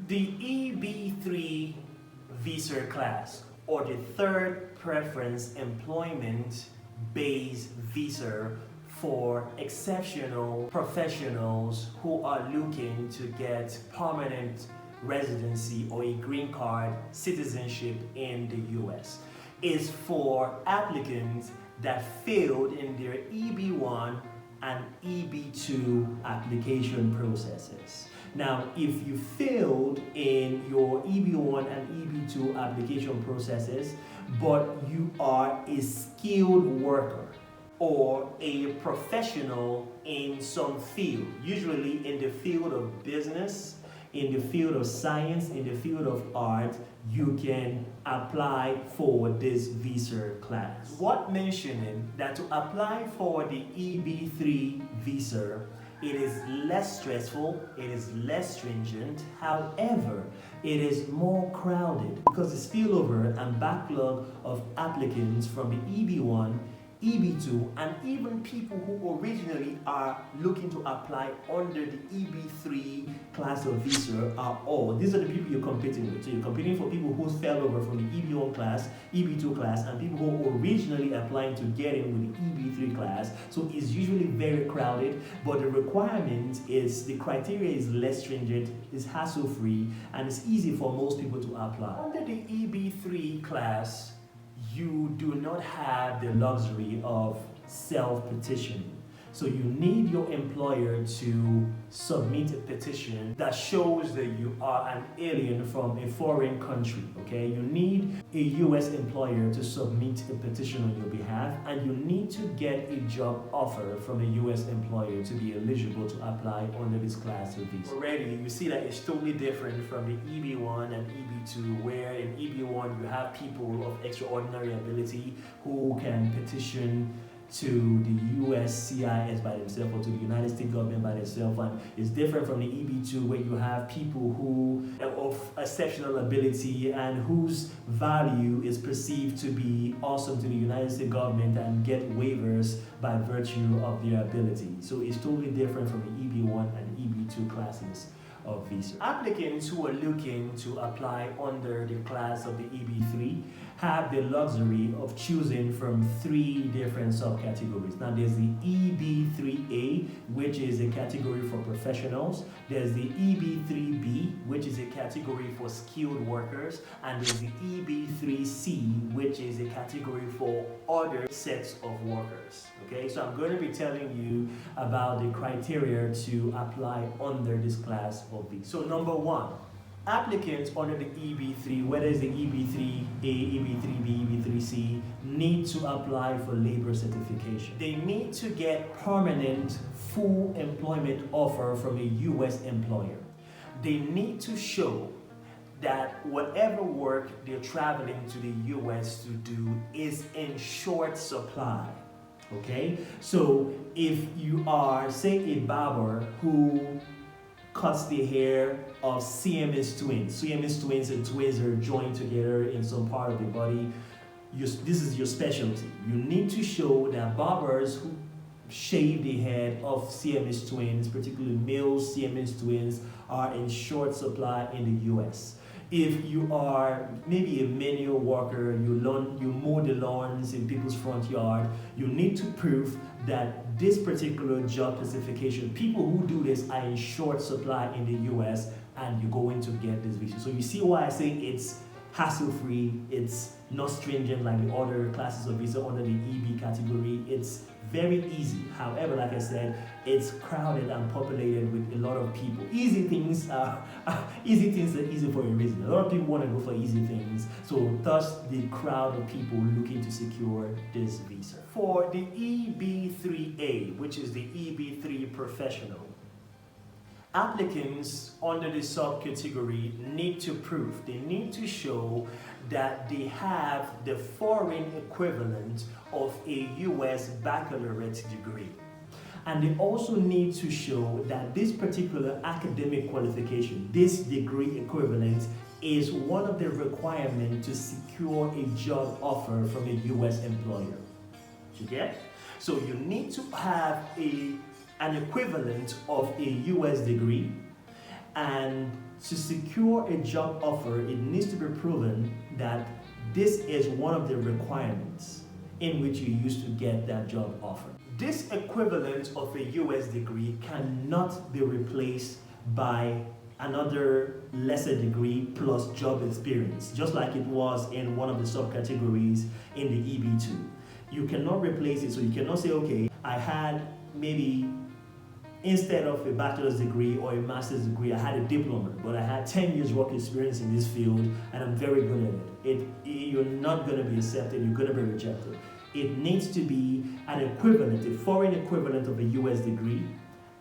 The EB3 visa class, or the third preference employment-based visa for exceptional professionals who are looking to get permanent residency or a green card citizenship in the US, is for applicants that failed in their EB1 and EB2 application processes. Now, if you failed in your EB1 and EB2 application processes, but you are a skilled worker or a professional in some field, usually in the field of business, in the field of science, in the field of art, you can apply for this visa class. What mentioning that to apply for the EB3 visa, it is less stressful, it is less stringent. However, it is more crowded because the spillover and backlog of applicants from the EB1, EB2, and even people who originally are looking to apply under the EB3 class of visa are all. These are the people you're competing with. So you're competing for people who fell over from the EB1 class, EB2 class, and people who are originally applying to get in with the EB3 class. So it's usually very crowded, but the requirement is, the criteria is less stringent, is hassle-free, and it's easy for most people to apply. Under the EB3 class, you do not have the luxury of self-petitioning. So you need your employer to submit a petition that shows that you are an alien from a foreign country, okay? You need a US employer to submit a petition on your behalf, and you need to get a job offer from a US employer to be eligible to apply under this class of visa. Already, you see that it's totally different from the EB1 and EB2, where in EB1 you have people of extraordinary ability who can petition to the US CIS by themselves or to the United States government by themselves, and it's different from the EB2 where you have people who are of exceptional ability and whose value is perceived to be awesome to the United States government and get waivers by virtue of their ability. So it's totally different from the EB1 and EB2 classes of visa. Applicants who are looking to apply under the class of the EB3 have the luxury of choosing from 3 different subcategories. Now there's the EB3A, which is a category for professionals. There's the EB3B, which is a category for skilled workers. And there's the EB3C, which is a category for other sets of workers. Okay, so I'm going to be telling you about the criteria to apply under this class of visa. So number 1, applicants under the EB3, whether it's the EB3A, EB3B, EB3C, need to apply for labor certification. They need to get permanent full employment offer from a US employer. They need to show that whatever work they're traveling to the US to do is in short supply. Okay, so if you are, say, a barber who cuts the hair of CMS twins. CMS twins and twins are joined together in some part of the body. This is your specialty. You need to show that barbers who shave the head of CMS twins, particularly male CMS twins, are in short supply in the US. If you are maybe a manual worker, you mow the lawns in people's front yard, you need to prove that this particular job classification, people who do this are in short supply in the US, and you're going to get this visa. So you see why I say it's hassle-free, it's not stringent like the other classes of visa under the EB category. It's very easy. However, like I said, it's crowded and populated with a lot of people. Easy things are easy for a reason. A lot of people want to go for easy things. So thus the crowd of people looking to secure this visa. For the EB3A, which is the EB3 professional, applicants under the subcategory need to prove, they need to show that they have the foreign equivalent of a US baccalaureate degree. And they also need to show that this particular academic qualification, this degree equivalent, is one of the requirements to secure a job offer from a US employer. You get? So you need to have an equivalent of a US degree, and to secure a job offer, it needs to be proven that this is one of the requirements in which you used to get that job offer. This equivalent of a US degree cannot be replaced by another lesser degree plus job experience, just like it was in one of the subcategories in the EB2. You cannot replace it, so you cannot say, okay, I had maybe, instead of a bachelor's degree or a master's degree, I had a diploma, but I had 10 years work experience in this field and I'm very good at it. You're not going to be accepted, you're going to be rejected. It needs to be an equivalent, a foreign equivalent of a US degree,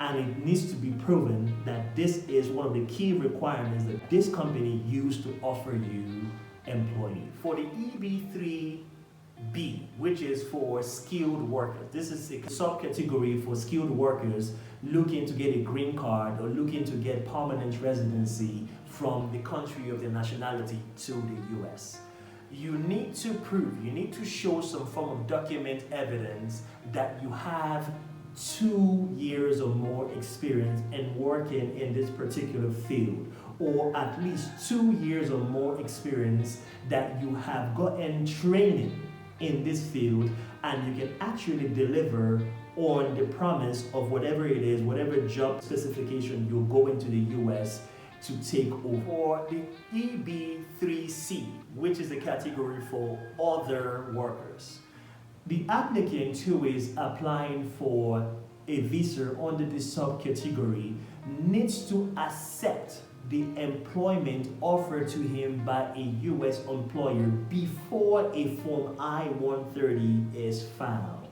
and it needs to be proven that this is one of the key requirements that this company used to offer you employment. For the EB3B, which is for skilled workers, this is a subcategory for skilled workers looking to get a green card or looking to get permanent residency from the country of their nationality to the US. You need to prove, you need to show some form of document evidence that you have 2 years or more experience in working in this particular field, or at least 2 years or more experience that you have gotten training in this field and you can actually deliver on the promise of whatever it is, whatever job specification you're going to the US to take over. For the EB3C, which is the category for other workers, the applicant who is applying for a visa under this subcategory needs to accept the employment offered to him by a US employer before a Form I-130 is filed.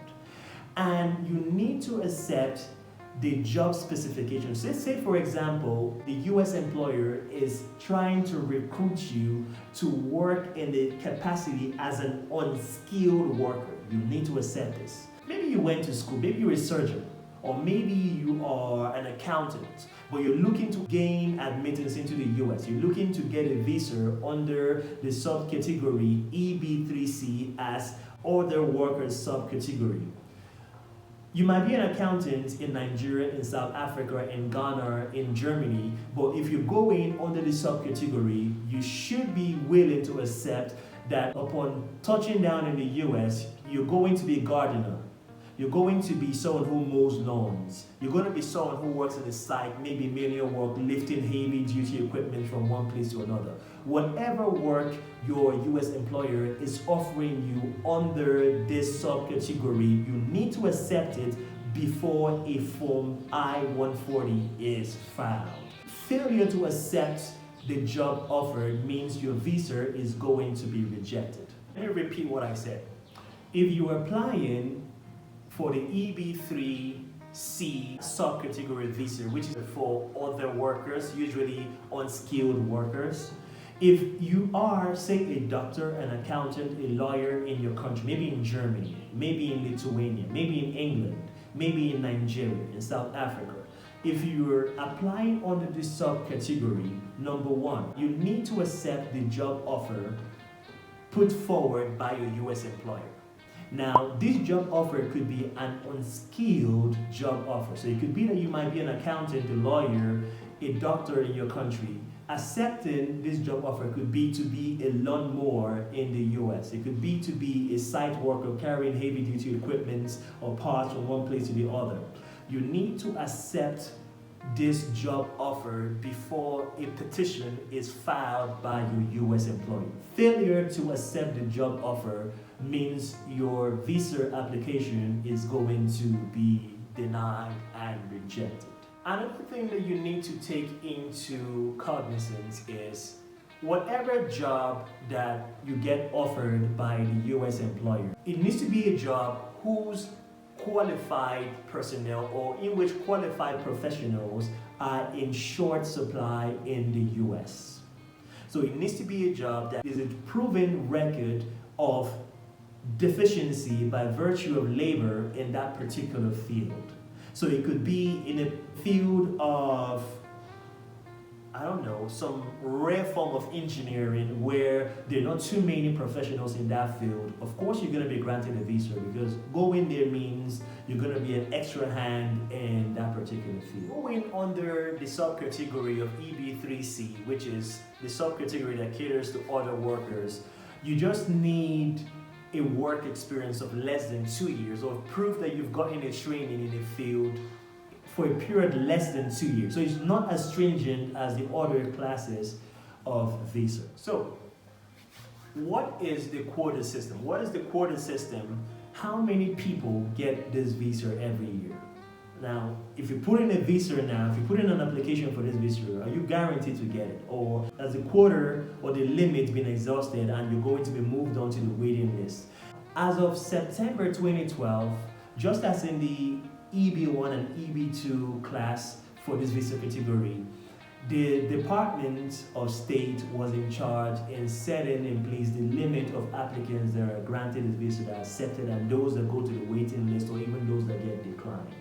And you need to accept the job specifications. Say for example, the US employer is trying to recruit you to work in the capacity as an unskilled worker. You need to accept this. Maybe you went to school, maybe you're a surgeon, or maybe you are an accountant, but you're looking to gain admittance into the US. You're looking to get a visa under the subcategory EB3C as other workers subcategory. You might be an accountant in Nigeria, in South Africa, in Ghana, in Germany, but if you go in under the subcategory, you should be willing to accept that upon touching down in the US, you're going to be a gardener. You're going to be someone who mows lawns. You're going to be someone who works in the site, maybe manual work, lifting heavy duty equipment from one place to another. Whatever work your US employer is offering you under this subcategory, you need to accept it before a Form I-140 is filed. Failure to accept the job offered means your visa is going to be rejected. Let me repeat what I said. If you're applying for the EB3C subcategory visa, which is for other workers, usually unskilled workers, if you are, say, a doctor, an accountant, a lawyer in your country, maybe in Germany, maybe in Lithuania, maybe in England, maybe in Nigeria, in South Africa, if you're applying under this subcategory, number one, you need to accept the job offer put forward by your US employer. Now, this job offer could be an unskilled job offer. So it could be that you might be an accountant, a lawyer, a doctor in your country. Accepting this job offer could be to be a lawnmower in the US. It could be to be a site worker carrying heavy duty equipment or parts from one place to the other. You need to accept this job offer before a petition is filed by your US employer. Failure to accept the job offer means your visa application is going to be denied and rejected. Another thing that you need to take into cognizance is whatever job that you get offered by the US employer, it needs to be a job whose qualified personnel or in which qualified professionals are in short supply in the US. So it needs to be a job that is a proven record of deficiency by virtue of labor in that particular field. So it could be in a field of I don't know, some rare form of engineering where there are not too many professionals in that field, of course you're going to be granted a visa, because going there means you're going to be an extra hand in that particular field. Going under the subcategory of EB3C, which is the subcategory that caters to other workers, you just need a work experience of less than 2 years, or proof that you've gotten a training in a field for a period less than 2 years. So it's not as stringent as the other classes of visa. So what is the quota system? What is the quota system? How many people get this visa every year? Now, if you put in a visa now, if you put in an application for this visa, are you guaranteed to get it? Or has the quota or the limit been exhausted and you're going to be moved on to the waiting list? As of September 2012, just as in the EB1 and EB2 class for this visa category, the Department of State was in charge in setting in place the limit of applicants that are granted this visa that are accepted, and those that go to the waiting list, or even those that get declined.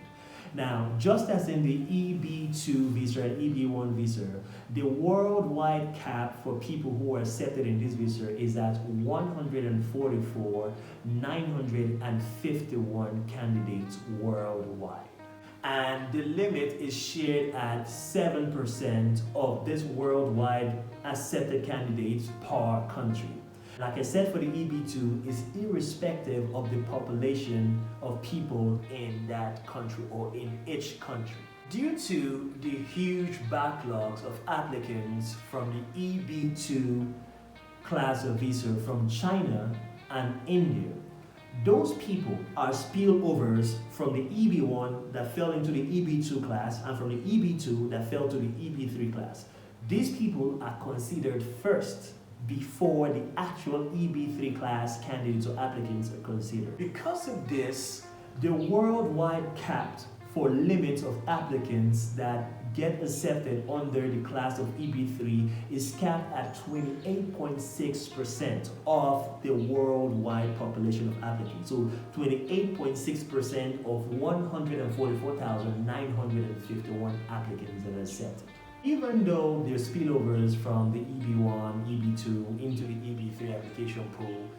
Now, just as in the EB2 visa and EB1 visa, the worldwide cap for people who are accepted in this visa is at 144,951 candidates worldwide. And the limit is shared at 7% of this worldwide accepted candidates per country. Like I said, for the EB2, is irrespective of the population of people in that country or in each country. Due to the huge backlogs of applicants from the EB2 class of visa from China and India, those people are spillovers from the EB1 that fell into the EB2 class and from the EB2 that fell to the EB3 class. These people are considered first before the actual EB3 class candidates or applicants are considered. Because of this, the worldwide cap for limits of applicants that get accepted under the class of EB3 is capped at 28.6% of the worldwide population of applicants. So 28.6% of 144,951 applicants that are accepted. Even though there's spillovers from the EB1, EB2 into the EB3 application pool,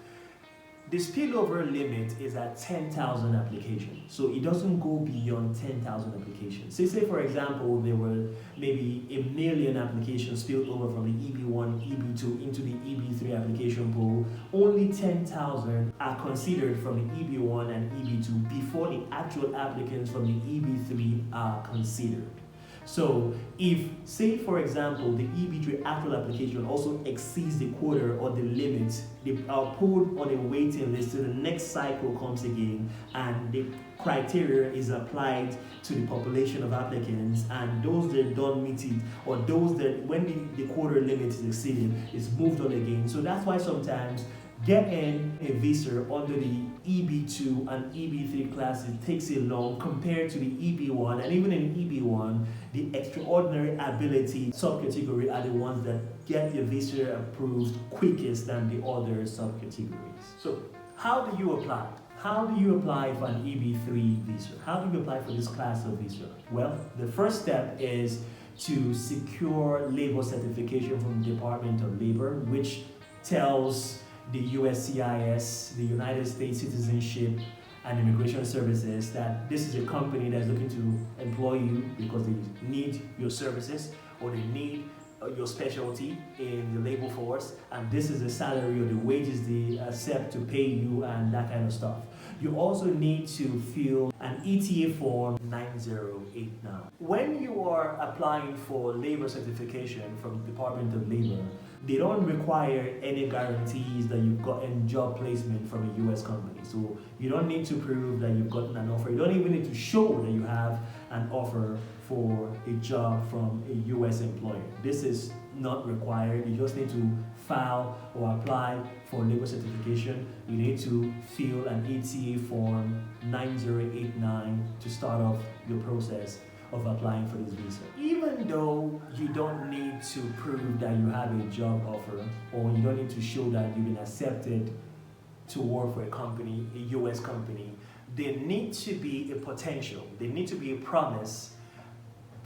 the spillover limit is at 10,000 applications. So it doesn't go beyond 10,000 applications. So say for example, there were maybe 1 million applications spilled over from the EB1, EB2 into the EB3 application pool. Only 10,000 are considered from the EB1 and EB2 before the actual applicants from the EB3 are considered. So if, say for example, the EB3 actual application also exceeds the quota or the limit, they are put on a waiting list till the next cycle comes again, and the criteria is applied to the population of applicants, and those that don't meet it, or those that when the quota limit is exceeded, is moved on again. So that's why sometimes getting a visa under the EB2 and EB3 classes takes it long compared to the EB1, and even in EB1, the extraordinary ability subcategory are the ones that get the visa approved quickest than the other subcategories. So how do you apply? How do you apply for an EB3 visa? How do you apply for this class of visa? Well, the first step is to secure labor certification from the Department of Labor, which tells the USCIS, the United States Citizenship and Immigration Services, that this is a company that's looking to employ you because they need your services or they need your specialty in the labor force, and this is the salary or the wages they accept to pay you and that kind of stuff. You also need to fill an ETA form 9089. When you are applying for labor certification from the Department of Labor, they don't require any guarantees that you've gotten job placement from a US company. So you don't need to prove that you've gotten an offer. You don't even need to show that you have an offer for a job from a US employer. This is not required. You just need to file or apply for labor certification. You need to fill an ETA form 9089 to start off your process of applying for this visa. Even though you don't need to prove that you have a job offer, or you don't need to show that you've been accepted to work for a company, a US company, there needs to be a potential, there needs to be a promise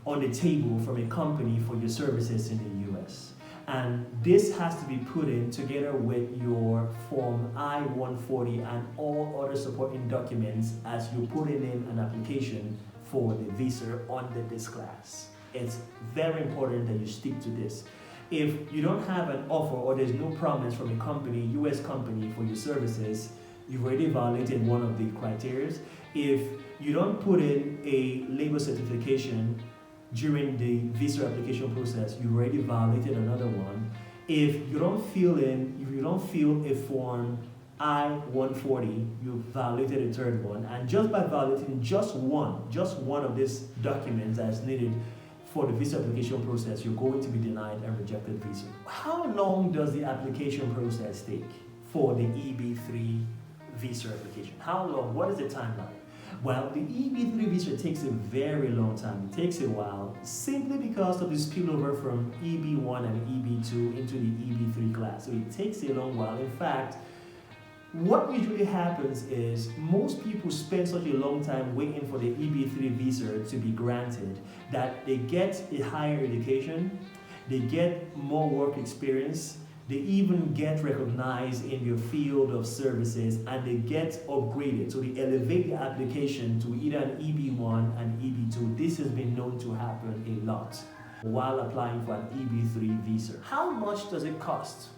on the table from a company for your services in the US. And this has to be put in together with your Form I-140 and all other supporting documents as you're putting in an application for the visa under this class. It's very important that you stick to this. If you don't have an offer or there's no promise from a company, US company, for your services, you've already violated one of the criteria. If you don't put in a labor certification during the visa application process, you already violated another one. If you don't fill a form I-140, you violated a third one. And just by violating just one of these documents that's needed for the visa application process, you're going to be denied a rejected visa. How long does the application process take for the EB3 visa application? How long? What is the timeline? Well, the EB3 visa takes a very long time. It takes a while simply because of the spillover from EB1 and EB2 into the EB3 class. So it takes a long while. In fact, what usually happens is most people spend such a long time waiting for the EB3 visa to be granted that they get a higher education, they get more work experience, they even get recognized in your field of services, and they get upgraded. So they elevate the application to either an EB1 and EB2. This has been known to happen a lot while applying for an EB3 visa. How much does it cost?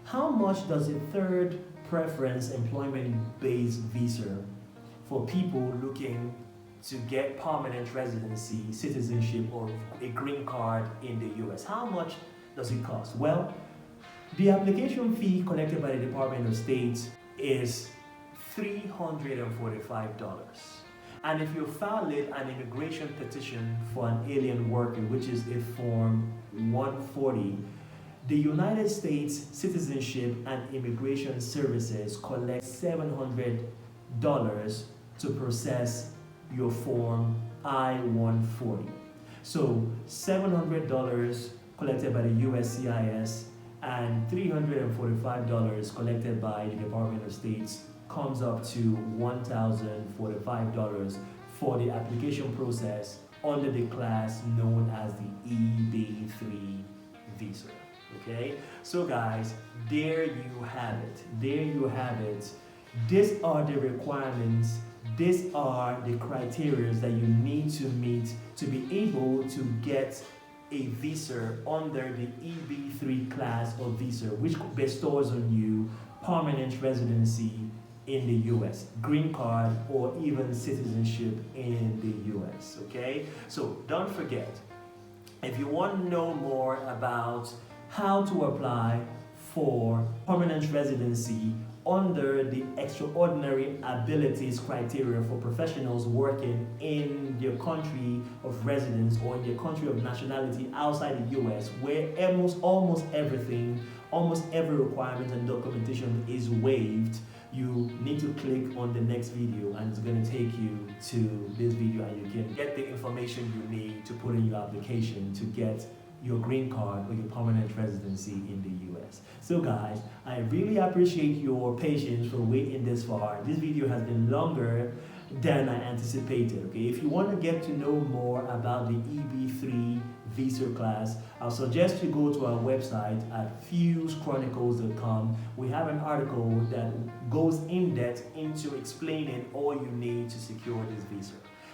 How much does a third preference employment-based visa for people looking to get permanent residency, citizenship, or a green card in the US? How much does it cost? Well, the application fee collected by the Department of State is $345. And if you file an immigration petition for an alien worker, which is a Form 140, the United States Citizenship and Immigration Services collect $700 to process your Form I-140. So $700 collected by the USCIS and $345 collected by the Department of State comes up to $1,045 for the application process under the class known as the EB3 visa. Okay, so guys, there you have it. There you have it. These are the requirements. These are the criteria that you need to meet to be able to get a visa under the EB3 class of visa, which bestows on you permanent residency in the US, green card, or even citizenship in the US. Okay, so don't forget, if you want to know more about how to apply for permanent residency under the extraordinary abilities criteria for professionals working in their country of residence or in their country of nationality outside the US, where almost everything, almost every requirement and documentation is waived, you need to click on the next video, and it's going to take you to this video, and you can get the information you need to put in your application to get your green card or your permanent residency in the US. So guys, I really appreciate your patience for waiting this far. This video has been longer than I anticipated. Okay, if you want to get to know more about the EB3 visa class, I'll suggest you go to our website at fusechronicles.com. We have an article that goes in depth into explaining all you need to secure this visa.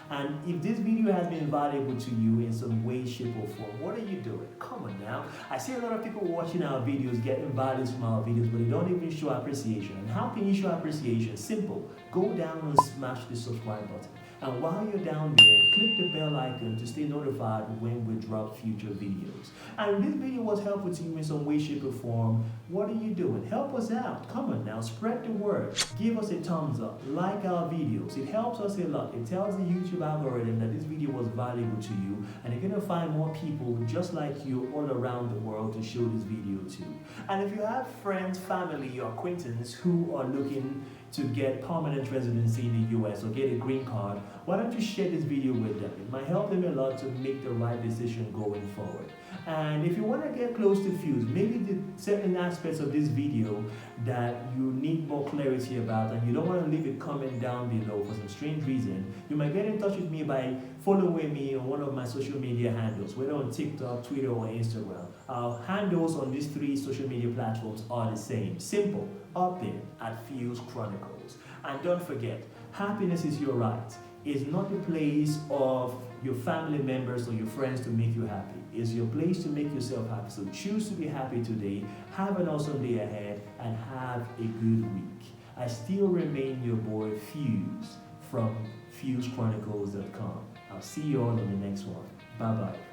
And if this video has been valuable to you in some way, shape, or form, what are you doing? Come on now. I see a lot of people watching our videos, getting values from our videos, but they don't even show appreciation. And how can you show appreciation? Simple. Go down and smash the subscribe button. And while you're down there, click the bell icon to stay notified when we drop future videos. And if this video was helpful to you in some way, shape, or form, what are you doing? Help us out. Come on now, spread the word. Give us a thumbs up. Like our videos. It helps us a lot. It tells the YouTube algorithm that this video was valuable to you, and you're going to find more people just like you all around the world to show this video to. And if you have friends, family, or acquaintances who are looking to get permanent residency in the US or get a green card, why don't you share this video with them? It might help them a lot to make the right decision going forward. And if you want to get close to Fuse, maybe the certain aspects of this video that you need more clarity about and you don't want to leave a comment down below for some strange reason, you might get in touch with me by following me on one of my social media handles, whether on TikTok, Twitter, or Instagram. Our handles on these 3 social media platforms are the same. Simple, up there at Fuse Chronicles. And don't forget, happiness is your right. It's not the place of your family members or your friends to make you happy. It's your place to make yourself happy. So choose to be happy today. Have an awesome day ahead and have a good week. I still remain your boy Fuse from FuseChronicles.com. I'll see you all on the next one. Bye-bye.